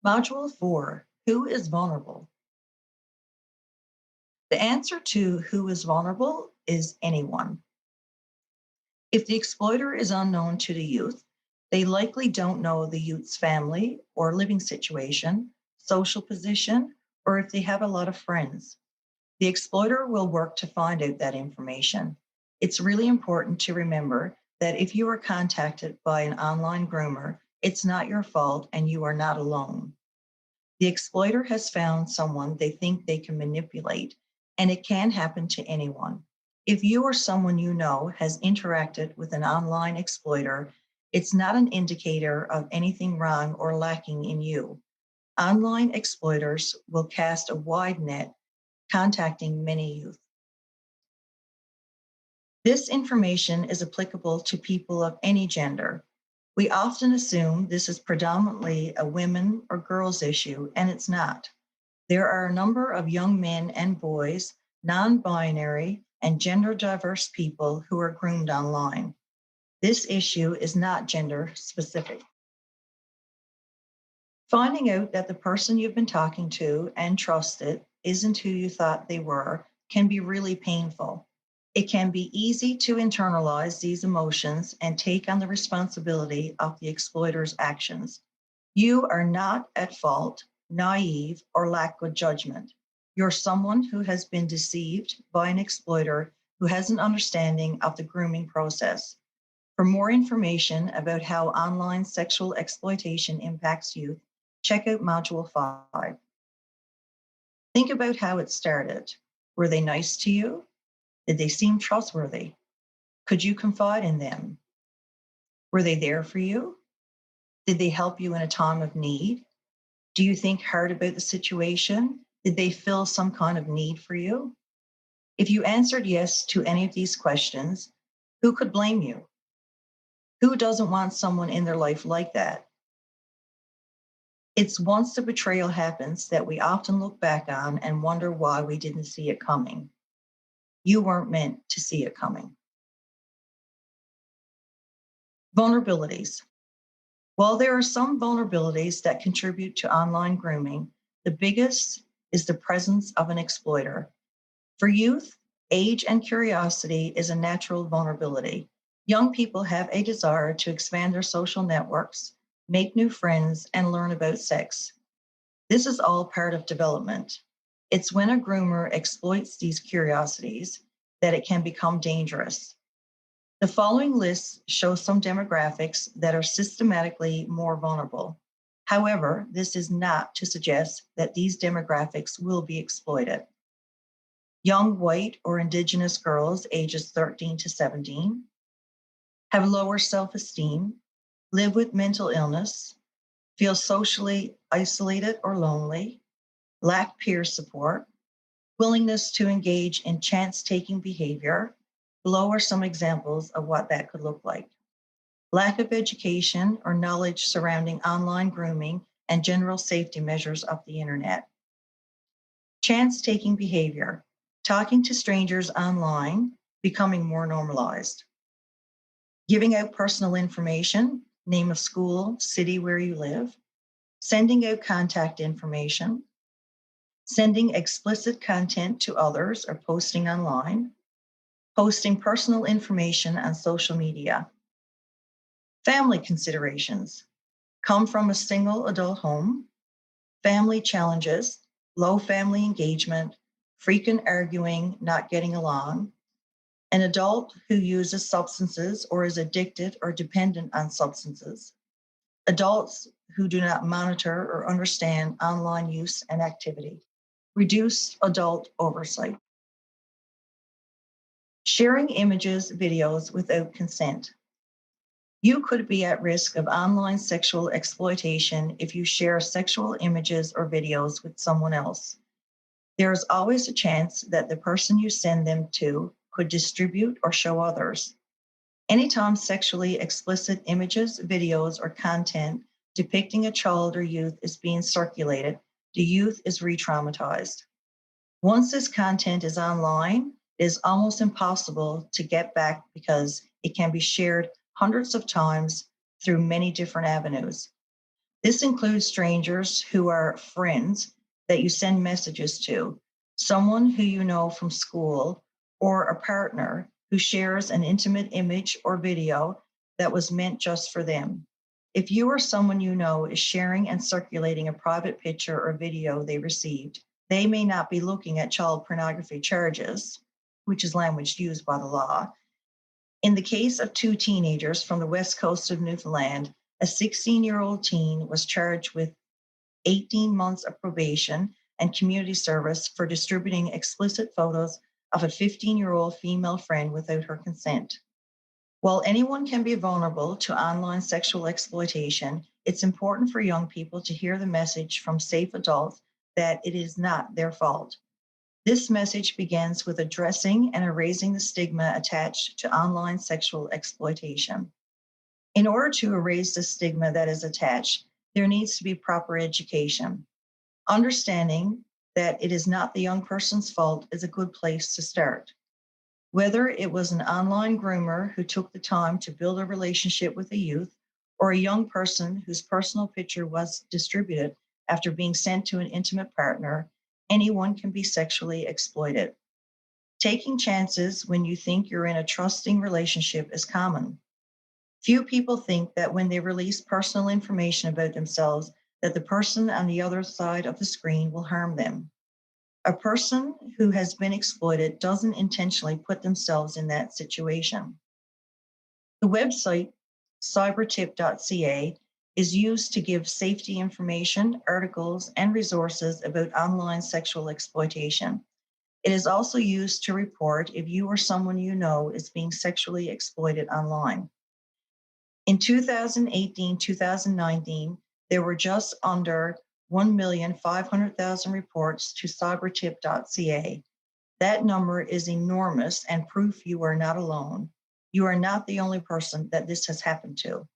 Module 4, Who is vulnerable? The answer to who is vulnerable is anyone. If the exploiter is unknown to the youth, they likely don't know the youth's family or living situation, social position, or if they have a lot of friends. The exploiter will work to find out that information. It's really important to remember that if you are contacted by an online groomer, it's not your fault and you are not alone. The exploiter has found someone they think they can manipulate, and it can happen to anyone. If you or someone you know has interacted with an online exploiter, it's not an indicator of anything wrong or lacking in you. Online exploiters will cast a wide net, contacting many youth. This information is applicable to people of any gender. We often assume this is predominantly a women or girls issue, and it's not. There are a number of young men and boys, non-binary, and gender diverse people who are groomed online. This issue is not gender specific. Finding out that the person you've been talking to and trusted isn't who you thought they were can be really painful. It can be easy to internalize these emotions and take on the responsibility of the exploiter's actions. You are not at fault, naive, or lack good judgment. You're someone who has been deceived by an exploiter who has an understanding of the grooming process. For more information about how online sexual exploitation impacts youth, check out Module 5. Think about how it started. Were they nice to you? Did they seem trustworthy? Could you confide in them? Were they there for you? Did they help you in a time of need? Do you think hard about the situation? Did they fill some kind of need for you? If you answered yes to any of these questions, who could blame you? Who doesn't want someone in their life like that? It's once the betrayal happens that we often look back on and wonder why we didn't see it coming. You weren't meant to see it coming. Vulnerabilities. While there are some vulnerabilities that contribute to online grooming, the biggest is the presence of an exploiter. For youth, age and curiosity is a natural vulnerability. Young people have a desire to expand their social networks, make new friends, and learn about sex. This is all part of development. It's when a groomer exploits these curiosities that it can become dangerous. The following list shows some demographics that are systematically more vulnerable. However, this is not to suggest that these demographics will be exploited. Young white or indigenous girls ages 13 to 17 have lower self-esteem, live with mental illness, feel socially isolated or lonely, lack peer support, willingness to engage in chance-taking behavior. Below are some examples of what that could look like. Lack of education or knowledge surrounding online grooming and general safety measures of the internet. Chance-taking behavior, talking to strangers online, becoming more normalized. Giving out personal information, name of school, city where you live. Sending out contact information. Sending explicit content to others or posting online. Posting personal information on social media. Family considerations, come from a single adult home, family challenges, low family engagement, frequent arguing, not getting along, an adult who uses substances or is addicted or dependent on substances, adults who do not monitor or understand online use and activity, reduced adult oversight. Sharing images, videos without consent. You could be at risk of online sexual exploitation if you share sexual images or videos with someone else. There is always a chance that the person you send them to could distribute or show others. Anytime sexually explicit images, videos, or content depicting a child or youth is being circulated, the youth is re-traumatized. Once this content is online, it is almost impossible to get back because it can be shared hundreds of times through many different avenues. This includes strangers who are friends that you send messages to, someone who you know from school, or a partner who shares an intimate image or video that was meant just for them. If you or someone you know is sharing and circulating a private picture or video they received, they may not be looking at child pornography charges, which is language used by the law. In the case of two teenagers from the west coast of Newfoundland, a 16-year-old teen was charged with 18 months of probation and community service for distributing explicit photos of a 15-year-old female friend without her consent. While anyone can be vulnerable to online sexual exploitation, it's important for young people to hear the message from safe adults that it is not their fault. This message begins with addressing and erasing the stigma attached to online sexual exploitation. In order to erase the stigma that is attached, there needs to be proper education. Understanding that it is not the young person's fault is a good place to start. Whether it was an online groomer who took the time to build a relationship with a youth, or a young person whose personal picture was distributed after being sent to an intimate partner, anyone can be sexually exploited. Taking chances when you think you're in a trusting relationship is common. Few people think that when they release personal information about themselves, that the person on the other side of the screen will harm them. A person who has been exploited doesn't intentionally put themselves in that situation. The website cybertip.ca is used to give safety information, articles, and resources about online sexual exploitation. It is also used to report if you or someone you know is being sexually exploited online. In 2018-2019, there were just under 1,500,000 reports to cybertip.ca. That number is enormous and proof you are not alone. You are not the only person that this has happened to.